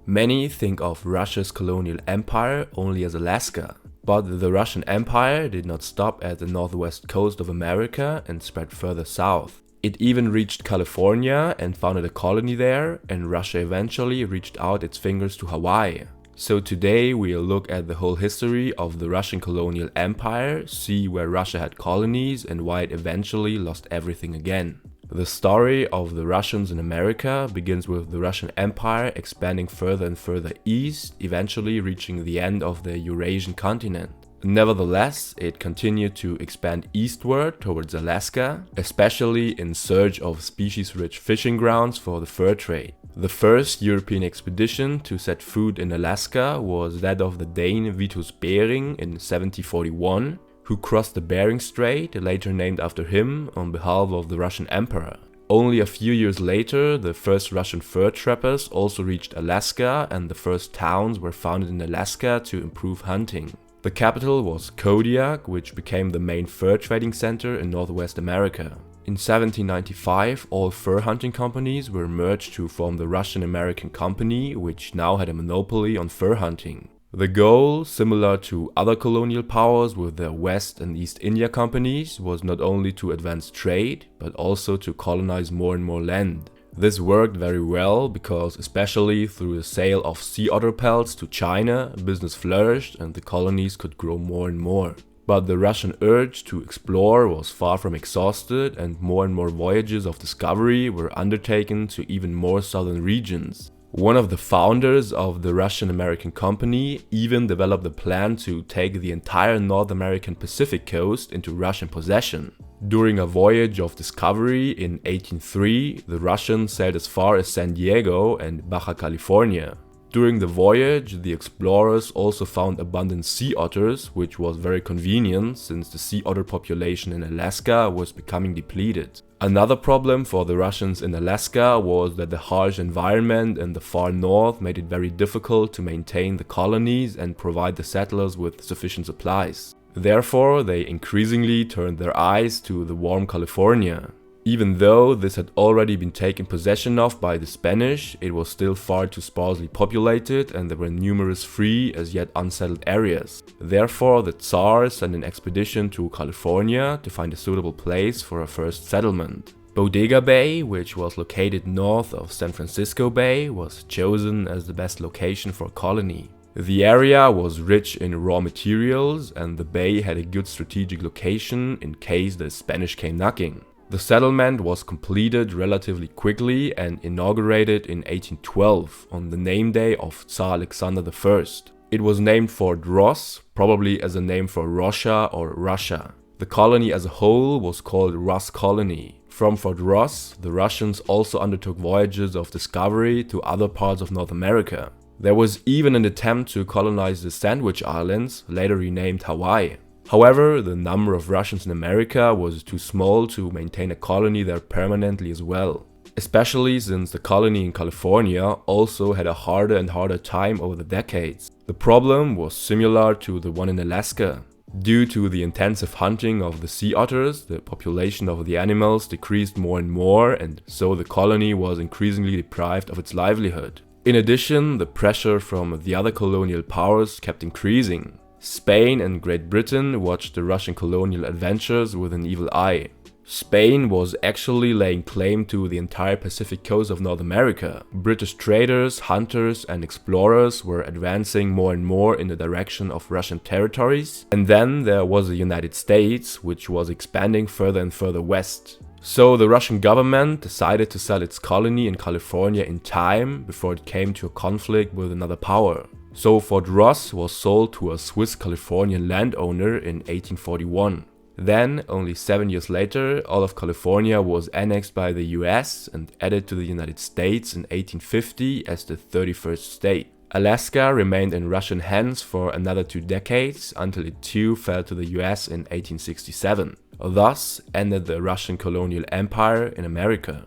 Many think of Russia's colonial empire only as Alaska, but the Russian Empire did not stop at the northwest coast of America and spread further south. It even reached California and founded a colony there, and Russia eventually reached out its fingers to Hawaii. So today we'll look at the whole history of the Russian colonial empire, see where Russia had colonies and why it eventually lost everything again. The story of the Russians in America begins with the Russian Empire expanding further and further east, eventually reaching the end of the Eurasian continent. Nevertheless, it continued to expand eastward towards Alaska, especially in search of species-rich fishing grounds for the fur trade. The first European expedition to set foot in Alaska was that of the Dane Vitus Bering in 1741, who crossed the Bering Strait, later named after him, on behalf of the Russian Emperor. Only a few years later, the first Russian fur trappers also reached Alaska, and the first towns were founded in Alaska to improve hunting. The capital was Kodiak, which became the main fur trading center in Northwest America. In 1795, all fur hunting companies were merged to form the Russian-American Company, which now had a monopoly on fur hunting. The goal, similar to other colonial powers with their West and East India companies, was not only to advance trade, but also to colonize more and more land. This worked very well because, especially through the sale of sea otter pelts to China, business flourished and the colonies could grow more and more. But the Russian urge to explore was far from exhausted, and more voyages of discovery were undertaken to even more southern regions. One of the founders of the Russian-American Company even developed a plan to take the entire North American Pacific coast into Russian possession. During a voyage of discovery in 1803, the Russians sailed as far as San Diego and Baja California. During the voyage, the explorers also found abundant sea otters, which was very convenient since the sea otter population in Alaska was becoming depleted. Another problem for the Russians in Alaska was that the harsh environment in the far north made it very difficult to maintain the colonies and provide the settlers with sufficient supplies. Therefore, they increasingly turned their eyes to the warm California. Even though this had already been taken possession of by the Spanish, it was still far too sparsely populated and there were numerous free as yet unsettled areas. Therefore, the Tsar sent an expedition to California to find a suitable place for a first settlement. Bodega Bay, which was located north of San Francisco Bay, was chosen as the best location for a colony. The area was rich in raw materials and the bay had a good strategic location in case the Spanish came knocking. The settlement was completed relatively quickly and inaugurated in 1812 on the name day of Tsar Alexander I. It was named Fort Ross, probably as a name for Russia or Russia. The colony as a whole was called Ross Colony. From Fort Ross, the Russians also undertook voyages of discovery to other parts of North America. There was even an attempt to colonize the Sandwich Islands, later renamed Hawaii. However, the number of Russians in America was too small to maintain a colony there permanently as well. Especially since the colony in California also had a harder and harder time over the decades. The problem was similar to the one in Alaska. Due to the intensive hunting of the sea otters, the population of the animals decreased more and more, and so the colony was increasingly deprived of its livelihood. In addition, the pressure from the other colonial powers kept increasing. Spain and Great Britain watched the Russian colonial adventures with an evil eye. Spain was actually laying claim to the entire Pacific coast of North America. British traders, hunters and explorers were advancing more and more in the direction of Russian territories. And then there was the United States, which was expanding further and further west. So the Russian government decided to sell its colony in California in time before it came to a conflict with another power. So Fort Ross was sold to a Swiss Californian landowner in 1841. Then, only 7 years later, all of California was annexed by the US and added to the United States in 1850 as the 31st state. Alaska remained in Russian hands for another 2 decades until it too fell to the US in 1867. Thus ended the Russian colonial empire in America.